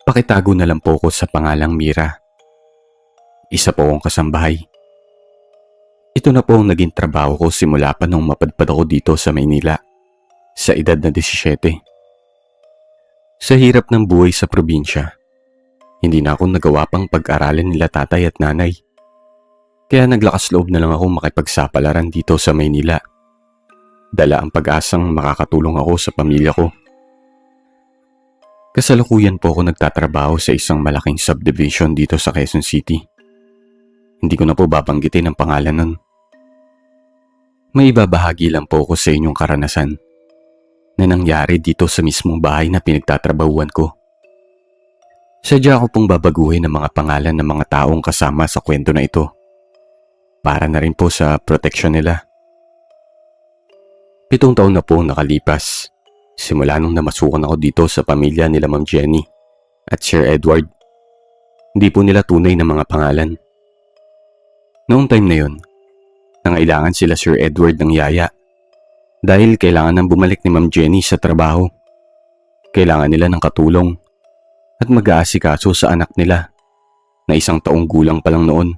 Pakitago na lang po ako sa pangalang Mira. Isa po akong kasambahay. Ito na po ang naging trabaho ko simula pa nung mapadpad ako dito sa Maynila, sa edad na 17. Sa hirap ng buhay sa probinsya, hindi na ako nagawa pang pag-aralin nila tatay at nanay. Kaya naglakas loob na lang ako makipagsapalaran dito sa Maynila. Dala ang pag-asang makakatulong ako sa pamilya ko. Kasalukuyan po ako nagtatrabaho sa isang malaking subdivision dito sa Quezon City. Hindi ko na po babanggitin ang pangalan nun. May ibabahagi lang po ako sa inyong karanasan na nangyari dito sa mismong bahay na pinagtatrabahuan ko. Sadya ko pong babaguhin ang mga pangalan ng mga taong kasama sa kwento na ito para na rin po sa proteksyon nila. 7 taon na po nakalipas simula nung namasukan ako dito sa pamilya nila Ma'am Jenny at Sir Edward. Hindi po nila tunay na mga pangalan. Noong time na yun, nangailangan sila Sir Edward ng yaya dahil kailangan nang bumalik ni Ma'am Jenny sa trabaho. Kailangan nila ng katulong at mag-aasikaso sa anak nila na 1 taong gulang pa lang noon.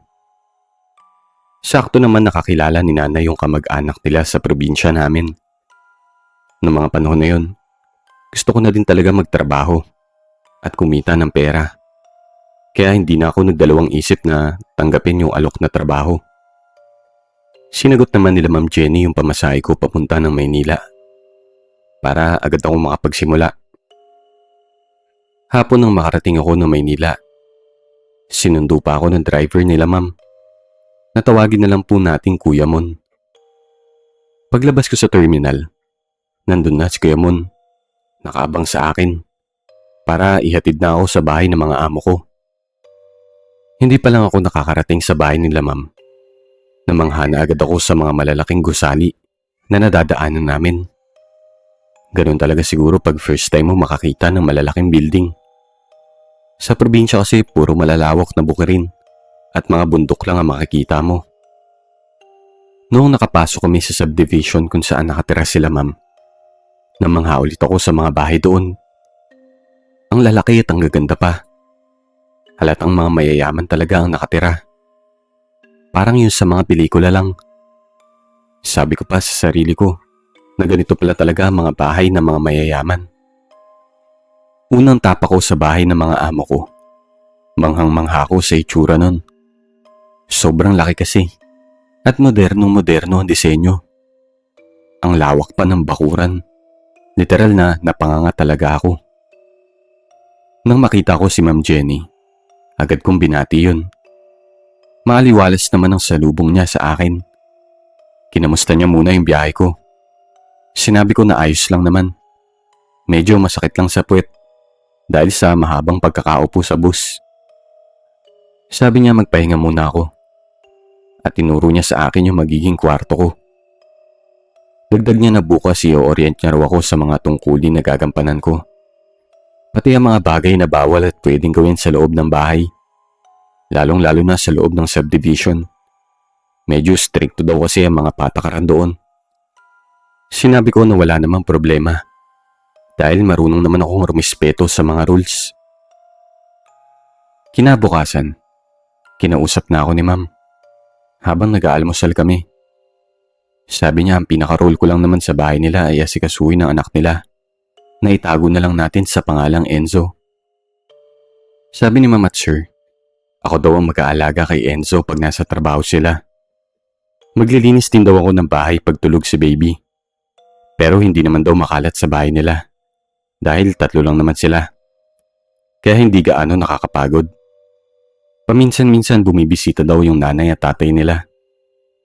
Sakto naman nakakilala ni nanay yung kamag-anak nila sa probinsya namin. Noong mga panahon na yun, gusto ko na din talaga magtrabaho at kumita ng pera. Kaya hindi na ako nagdalawang isip na tanggapin yung alok na trabaho. Sinagot naman nila Ma'am Jenny yung pamasahe ko papunta ng Maynila para agad akong makapagsimula. Hapon nang makarating ako ng Maynila, sinundo pa ako ng driver nila Ma'am. Natawagin na lang po nating Kuya Mon. Paglabas ko sa terminal, nandun na si Kuya Mon, nakaabang sa akin para ihatid na ako sa bahay ng mga amo ko. Hindi pa lang ako nakakarating sa bahay nila Ma'am, namangha na agad ako sa mga malalaking gusali na nadadaanan namin. Ganun talaga siguro pag first time mo makakita ng malalaking building. Sa probinsya kasi puro malalawak na bukirin at mga bundok lang ang makikita mo. Noong nakapasok kami sa subdivision kung saan nakatira sila Ma'am, namangha ulit ako sa mga bahay doon. Ang lalaki at ang gaganda pa. Halatang mga mayayaman talaga ang nakatira. Parang yun sa mga pelikula lang. Sabi ko pa sa sarili ko na ganito pala talaga ang mga bahay ng mga mayayaman. Unang tapa ko sa bahay ng mga amo ko. Manghang-mangha ko sa itsura nun. Sobrang laki kasi at modernong-moderno ang disenyo. Ang lawak pa ng bakuran. Literal na napanganga talaga ako. Nang makita ko si Ma'am Jenny, agad kong binati yun. Maaliwalas naman ang salubong niya sa akin. Kinamusta niya muna yung biyahe ko. Sinabi ko na ayos lang naman. Medyo masakit lang sa puwet dahil sa mahabang pagkakaupo sa bus. Sabi niya magpahinga muna ako at tinuro niya sa akin yung magiging kwarto ko. Dagdag niya na bukas i-orient niya raw ako sa mga tungkulin na gagampanan ko. Pati ang mga bagay na bawal at pwedeng gawin sa loob ng bahay. Lalong-lalo na sa loob ng subdivision. Medyo stricto daw kasi ang mga patakaran doon. Sinabi ko na wala namang problema dahil marunong naman akong rumispeto sa mga rules. Kinabukasan, kinausap na ako ni Ma'am habang nag-aalmusal kami. Sabi niya ang pinaka-role ko lang naman sa bahay nila ay asikasuhin ng anak nila na itago na lang natin sa pangalang Enzo. Sabi ni Ma'am at Sir, ako daw ang mag-aalaga kay Enzo pag nasa trabaho sila. Maglilinis din daw ako ng bahay pag tulog si baby. Pero hindi naman daw makalat sa bahay nila dahil 3 lang naman sila. Kaya hindi gaano nakakapagod. Paminsan-minsan bumibisita daw yung nanay at tatay nila.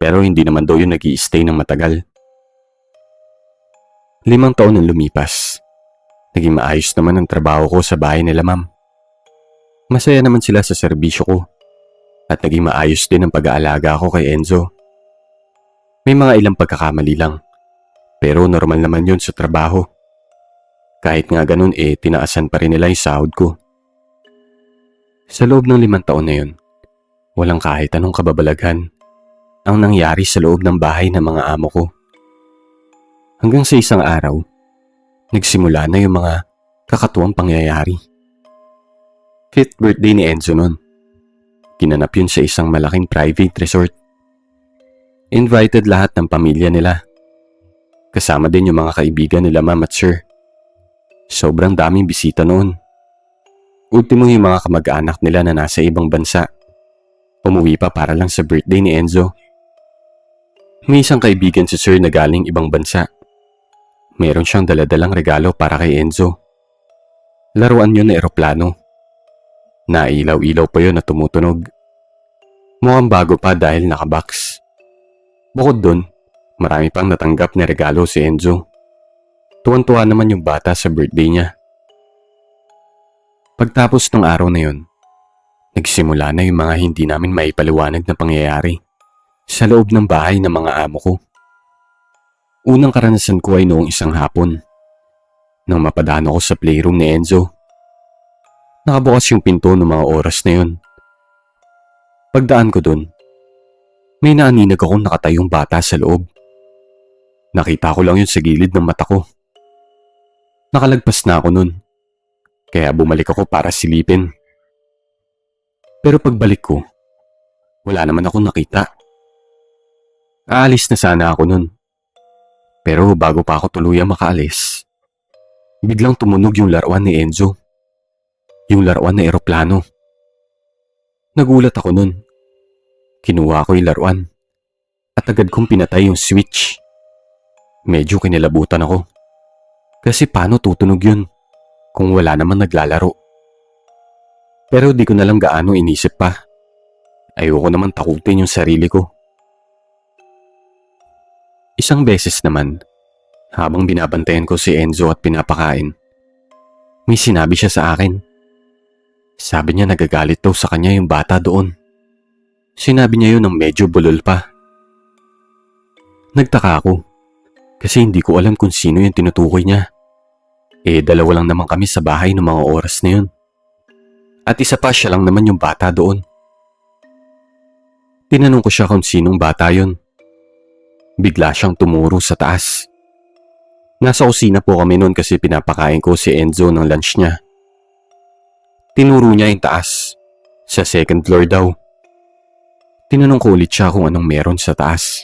Pero hindi naman daw yun nag-i-stay ng matagal. 5 taon ang lumipas. Naging maayos naman ang trabaho ko sa bahay nila Ma'am. Masaya naman sila sa serbisyo ko at naging maayos din ang pag-aalaga ko kay Enzo. May mga ilang pagkakamali lang pero normal naman yun sa trabaho. Kahit nga ganun tinaasan pa rin nila yung sahod ko. Sa loob ng 5 taon na yun, walang kahit anong kababalaghan ang nangyari sa loob ng bahay ng mga amo ko. Hanggang sa isang araw, nagsimula na yung mga kakatuwang pangyayari. Fifth birthday ni Enzo nun. Ginanap yun sa isang malaking private resort. Invited lahat ng pamilya nila. Kasama din yung mga kaibigan nila ma'am at sir. Sobrang daming bisita noon. Ultimo yung mga kamag-anak nila na nasa ibang bansa. Umuwi pa para lang sa birthday ni Enzo. May isang kaibigan si sir na galing ibang bansa. Meron siyang daladalang regalo para kay Enzo. Laruan yun na eroplano. Nailaw-ilaw pa yun na tumutunog. Mukhang bago pa dahil nakabox. Bukod dun, marami pang natanggap na regalo si Enzo. Tuwan-tuwa naman yung bata sa birthday niya. Pagtapos ng araw na yun, nagsimula na yung mga hindi namin maipaliwanag na pangyayari sa loob ng bahay ng mga amo ko. Unang karanasan ko ay noong isang hapon nang mapadaan ako sa playroom ni Enzo. Nakabukas yung pinto ng mga oras na yun. Pagdaan ko dun, may naaninag akong nakatayong bata sa loob. Nakita ko lang yun sa gilid ng mata ko. Nakalagpas na ako nun, kaya bumalik ako para silipin. Pero pagbalik ko, wala naman akong nakita. Aalis na sana ako nun. Pero bago pa ako tuluyang makaalis, biglang tumunog yung laruan ni Enzo. Yung laruan na eroplano. Nagulat ako nun. Kinuha ko yung laruan at agad kong pinatay yung switch. Medyo kinilabutan ako. Kasi paano tutunog yun kung wala naman naglalaro? Pero di ko na lang gaano inisip pa. Ayoko naman takutin yung sarili ko. Isang beses naman, habang binabantayan ko si Enzo at pinapakain, may sinabi siya sa akin. Sabi niya nagagalit daw sa kanya yung bata doon. Sinabi niya yun ng medyo bulol pa. Nagtaka ako kasi hindi ko alam kung sino yung tinutukoy niya. Dalawa lang naman kami sa bahay ng mga oras na yun. At isa pa siya lang naman yung bata doon. Tinanong ko siya kung sinong bata yun. Bigla siyang tumuro sa taas. Nasa kusina po kami noon kasi pinapakain ko si Enzo ng lunch niya. Tinuro niya yung taas. Sa second floor daw. Tinanong ko ulit siya kung anong meron sa taas.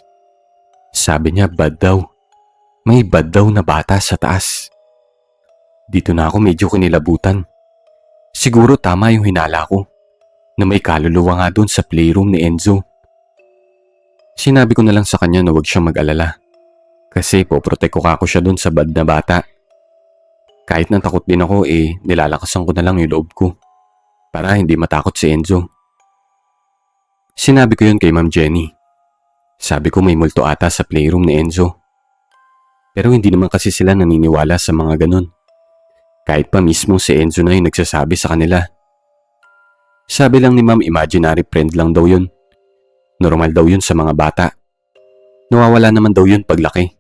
Sabi niya bad daw. May bad daw na bata sa taas. Dito na ako medyo kinilabutan. Siguro tama yung hinala ko na may kaluluwa nga doon sa playroom ni Enzo. Sinabi ko na lang sa kanya na huwag siyang mag-alala kasi poprotek ko kako siya doon sa bad na bata. Kahit natakot din ako nilalakasan ko na lang yung loob ko para hindi matakot si Enzo. Sinabi ko yun kay Ma'am Jenny. Sabi ko may multo ata sa playroom ni Enzo. Pero hindi naman kasi sila naniniwala sa mga ganun. Kahit pa mismo si Enzo na yung nagsasabi sa kanila. Sabi lang ni Ma'am imaginary friend lang daw yun. Normal daw yun sa mga bata. Nawawala naman daw yun paglaki.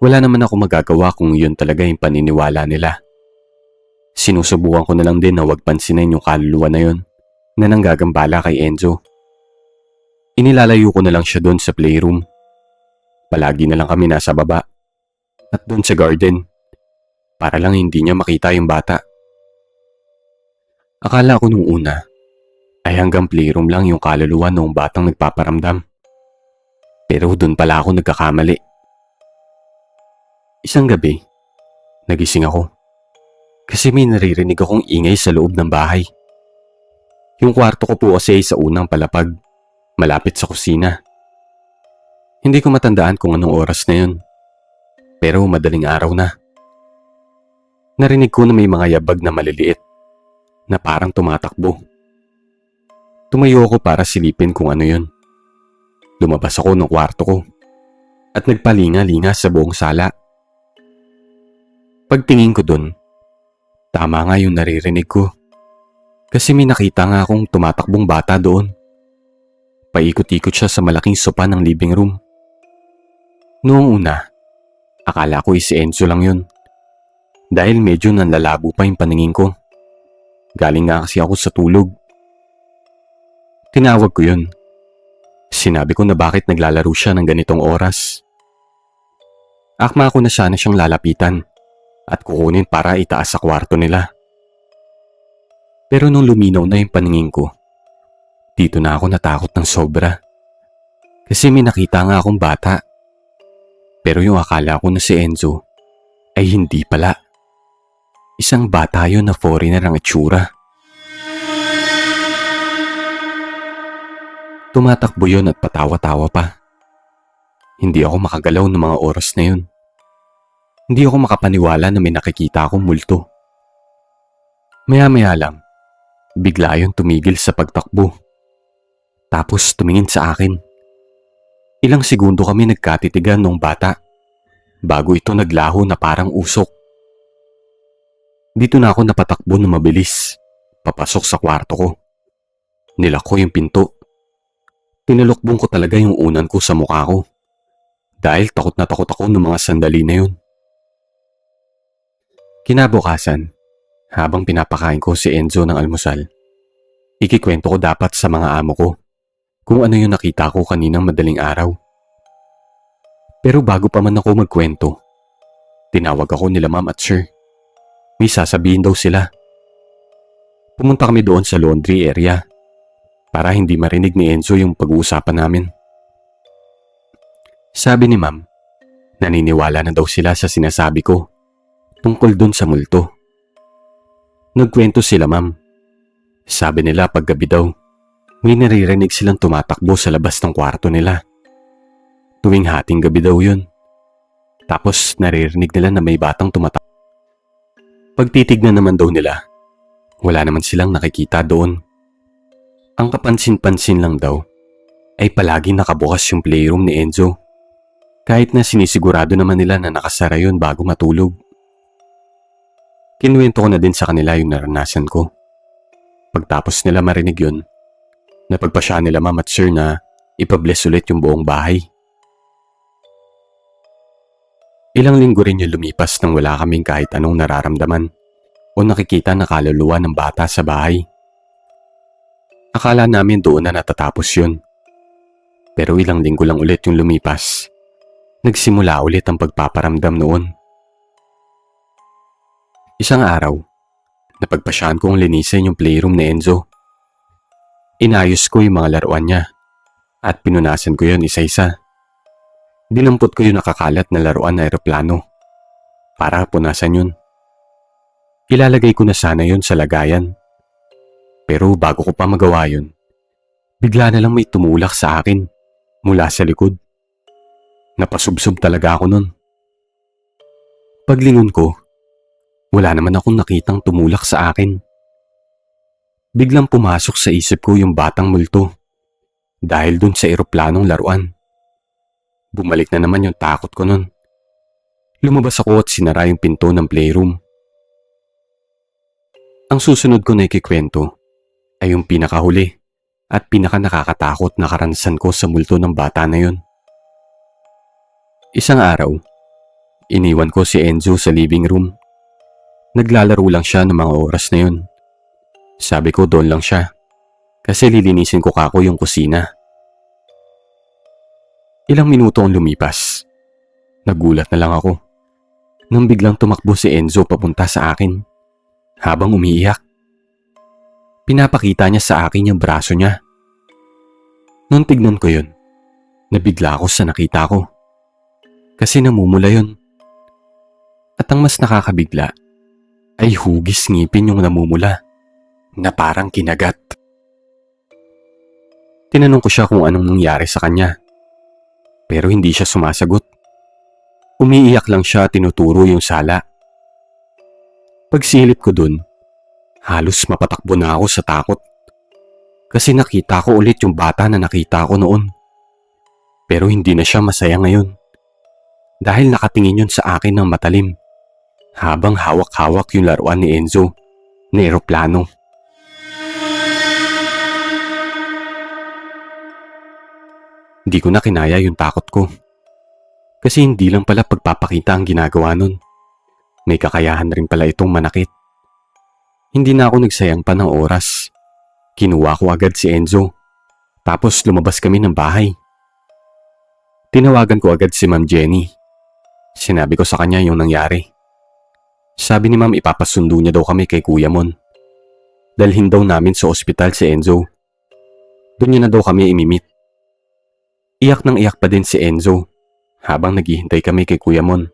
Wala naman ako magagawa kung yun talaga yung paniniwala nila. Sinusubukan ko na lang din na huwag pansinin yung kaluluwa na yun na nanggagambala kay Enzo. Inilalayo ko na lang siya doon sa playroom. Palagi na lang kami nasa baba at doon sa garden para lang hindi niya makita yung bata. Akala ko nung una ay hanggang playroom lang yung kaluluwa noong batang nagpaparamdam. Pero doon pala ako nagkakamali. Isang gabi, nagising ako kasi may naririnig akong ingay sa loob ng bahay. Yung kwarto ko po kasi sa unang palapag, malapit sa kusina. Hindi ko matandaan kung anong oras na yun, pero madaling araw na. Narinig ko na may mga yabag na maliliit na parang tumatakbo. Tumayo ako para silipin kung ano yun. Lumabas ako ng kwarto ko at nagpalinga-linga sa buong sala. Pagtingin ko dun, tama nga yung naririnig ko. Kasi may nakita nga akong tumatakbong bata doon. Paikot-ikot siya sa malaking sopa ng living room. Noong una, akala ko si Enzo lang yun. Dahil medyo nanlalabo pa yung paningin ko. Galing nga kasi ako sa tulog. Tinawag ko yun. Sinabi ko na bakit naglalaro siya ng ganitong oras. Akma ko na sana siyang lalapitan at kukunin para itaas sa kwarto nila. Pero nung luminaw na yung paningin ko, dito na ako natakot ng sobra. Kasi may nakita nga akong bata. Pero yung akala ko na si Enzo ay hindi pala. Isang bata yun na foreigner ang itsura. Tumatakbo yun at patawa-tawa pa. Hindi ako makagalaw ng mga oras na yun. Hindi ako makapaniwala na may nakikita akong multo. Maya-maya lang, bigla yun tumigil sa pagtakbo. Tapos tumingin sa akin. Ilang segundo kami nagkatitigan nung bata bago ito naglaho na parang usok. Dito na ako napatakbo na mabilis, papasok sa kwarto ko. Nilak ko yung pinto. Tinulokbong ko talaga yung unan ko sa mukha ko dahil takot na takot ako ng mga sandali na yun. Kinabukasan, habang pinapakain ko si Enzo ng almusal, ikikwento ko dapat sa mga amo ko kung ano yung nakita ko kaninang madaling araw. Pero bago pa man ako magkwento, tinawag ako nila ma'am at sir. May sasabihin daw sila. Pumunta kami doon sa laundry area para hindi marinig ni Enzo yung pag-uusapan namin. Sabi ni ma'am, naniniwala na daw sila sa sinasabi ko tungkol dun sa multo. Nagkwento sila ma'am. Sabi nila paggabi daw, may naririnig silang tumatakbo sa labas ng kwarto nila. Tuwing hating gabi daw yun. Tapos naririnig nila na may batang tumatakbo. Pagtitignan naman daw nila, wala naman silang nakikita doon. Ang kapansin-pansin lang daw ay palagi nakabukas yung playroom ni Enzo. Kahit na sinisigurado naman nila na nakasara yun bago matulog. Kinuwento ko na din sa kanila yung naranasan ko. Pagtapos nila marinig yun, napagpasya nila ma'am at sir na ipabless ulit yung buong bahay. Ilang linggo rin yung lumipas nang wala kaming kahit anong nararamdaman o nakikita na kaluluwa ng bata sa bahay. Akala namin doon na natatapos yun. Pero ilang linggo lang ulit yung lumipas. Nagsimula ulit ang pagpaparamdam noon. Isang araw, napagpasyahan kong linisin yung playroom ni Enzo. Inayos ko yung mga laruan niya at pinunasan ko yun isa-isa. Dinampot ko yung nakakalat na laruan na eroplano para punasan yun. Ilalagay ko na sana yun sa lagayan. Pero bago ko pa magawa yun, bigla na lang may tumulak sa akin mula sa likod. Napasubsob talaga ako nun. Paglingon ko, wala naman akong nakitang tumulak sa akin. Biglang pumasok sa isip ko yung batang multo dahil dun sa eroplanong laruan. Bumalik na naman yung takot ko nun. Lumabas ako at sinara yung pinto ng playroom. Ang susunod ko na ikikwento ay yung pinakahuli at pinakanakakatakot na karanasan ko sa multo ng bata na yun. Isang araw, iniwan ko si Enzo sa living room. Naglalaro lang siya ng mga oras na yun. Sabi ko doon lang siya kasi lilinisin ko kako yung kusina. Ilang minuto ang lumipas. Nagulat na lang ako nang biglang tumakbo si Enzo papunta sa akin habang umiiyak. Pinapakita niya sa akin yung braso niya. Nung tignan ko yun, nabigla ako sa nakita ko. Kasi namumula yun. At ang mas nakakabigla ay hugis ngipin yung namumula na parang kinagat. Tinanong ko siya kung anong nangyari sa kanya. Pero hindi siya sumasagot. Umiiyak lang siya at tinuturo yung sala. Pagsilip ko dun, halos mapatakbo na ako sa takot. Kasi nakita ko ulit yung bata na nakita ko noon. Pero hindi na siya masaya ngayon. Dahil nakatingin yun sa akin ng matalim. Habang hawak-hawak yung laruan ni Enzo na eroplano. Di ko na kinaya yung takot ko. Kasi hindi lang pala pagpapakita ang ginagawa nun. May kakayahan rin pala itong manakit. Hindi na ako nagsayang pa ng oras. Kinuha ko agad si Enzo. Tapos lumabas kami ng bahay. Tinawagan ko agad si Ma'am Jenny. Sinabi ko sa kanya yung nangyari. Sabi ni Ma'am ipapasundo niya daw kami kay Kuya Mon. Dalhin daw namin sa ospital si Enzo. Doon niya na daw kami imimit. Iyak nang iyak pa din si Enzo habang naghihintay kami kay Kuya Mon.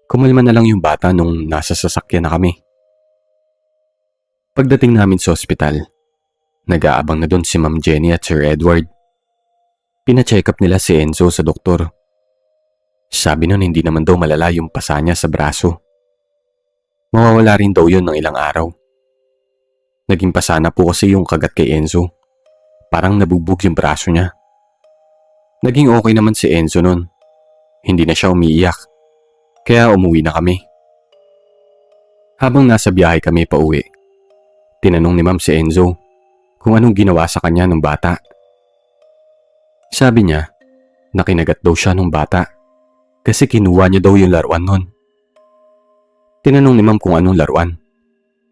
Kumalma na lang yung bata nung nasa sasakyan na kami. Pagdating namin sa ospital, nag-aabang na doon si Ma'am Jenny at Sir Edward. Pina-check up nila si Enzo sa doktor. Sabi nun hindi naman daw malala yung pasa niya sa braso. Mawawala rin daw yun ng ilang araw. Naging pasa na po kasi yung kagat kay Enzo. Parang nabubog yung braso niya. Naging okay naman si Enzo nun. Hindi na siya umiiyak. Kaya umuwi na kami. Habang nasa biyahe kami pa uwi, tinanong ni Ma'am si Enzo kung anong ginawa sa kanya ng bata. Sabi niya, nakinagat daw siya ng bata kasi kinuha niya daw yung laruan nun. Tinanong ni Ma'am kung anong laruan.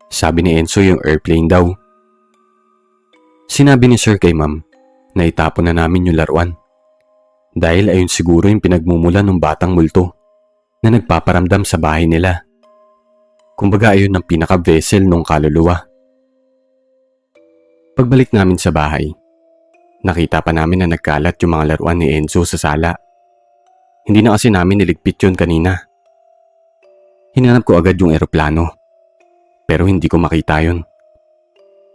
Sabi ni Enzo yung airplane daw. Sinabi ni Sir kay Ma'am na itapon na namin yung laruan. Dahil ayun siguro yung pinagmumula ng batang multo na nagpaparamdam sa bahay nila. Kumbaga ayun ang pinaka-vessel ng kaluluwa. Pagbalik namin sa bahay, nakita pa namin na nagkalat yung mga laruan ni Enzo sa sala. Hindi na kasi namin niligpit yun kanina. Hinanap ko agad yung eroplano, pero hindi ko makita yun.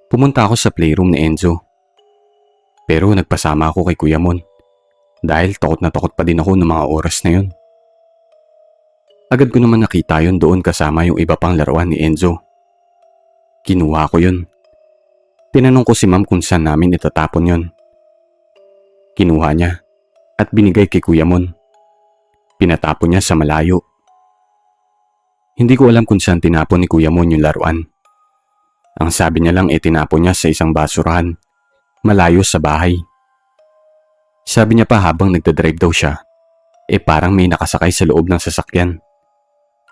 Pumunta ako sa playroom ni Enzo, pero nagpasama ako kay Kuya Mon dahil takot na takot pa din ako ng mga oras na yun. Agad ko naman nakita yun doon kasama yung iba pang laruan ni Enzo. Kinuha ko yun. Tinanong ko si Ma'am kung saan namin itatapon yun. Kinuha niya at binigay kay Kuya Mon. Pinatapon niya sa malayo. Hindi ko alam kung saan tinapon ni Kuya Mon yung laruan. Ang sabi niya lang tinapon niya sa isang basurahan, malayo sa bahay. Sabi niya pa habang nagdadrive daw siya, parang may nakasakay sa loob ng sasakyan.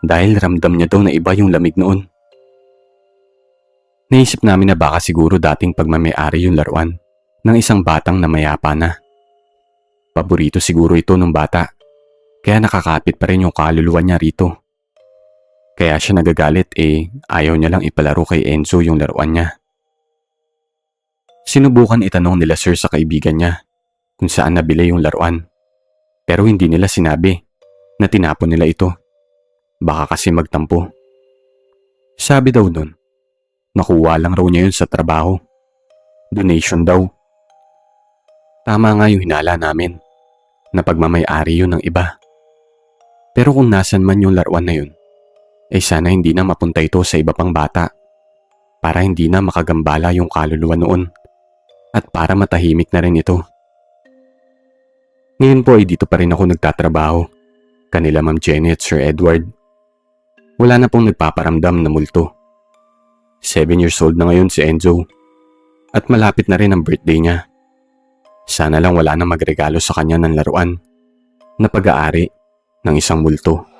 Dahil ramdam niya daw na iba yung lamig noon. Naisip namin na baka siguro dating pagmamayari yung laruan ng isang batang na mayapa na. Paborito siguro ito ng bata, kaya nakakapit pa rin yung kaluluwa niya rito. Kaya siya nagagalit ayaw niya lang ipalaro kay Enzo yung laruan niya. Sinubukan itanong nila Sir sa kaibigan niya kung saan nabili yung laruan. Pero hindi nila sinabi na tinapon nila ito. Baka kasi magtampo. Sabi daw nun, nakuha lang raw niya yun sa trabaho. Donation daw. Tama nga yung hinala namin na pagmamayari yun ng iba. Pero kung nasan man yung laruan na yun, sana hindi na mapunta ito sa iba pang bata para hindi na makagambala yung kaluluwa noon at para matahimik na rin ito. Ngayon po dito pa rin ako nagtatrabaho, kanila Ma'am Jenny at Sir Edward. Wala na pong nagpaparamdam na multo. 7 years old na ngayon si Enzo at malapit na rin ang birthday niya. Sana lang wala na magregalo sa kanya ng laruan na pag-aari ng isang multo.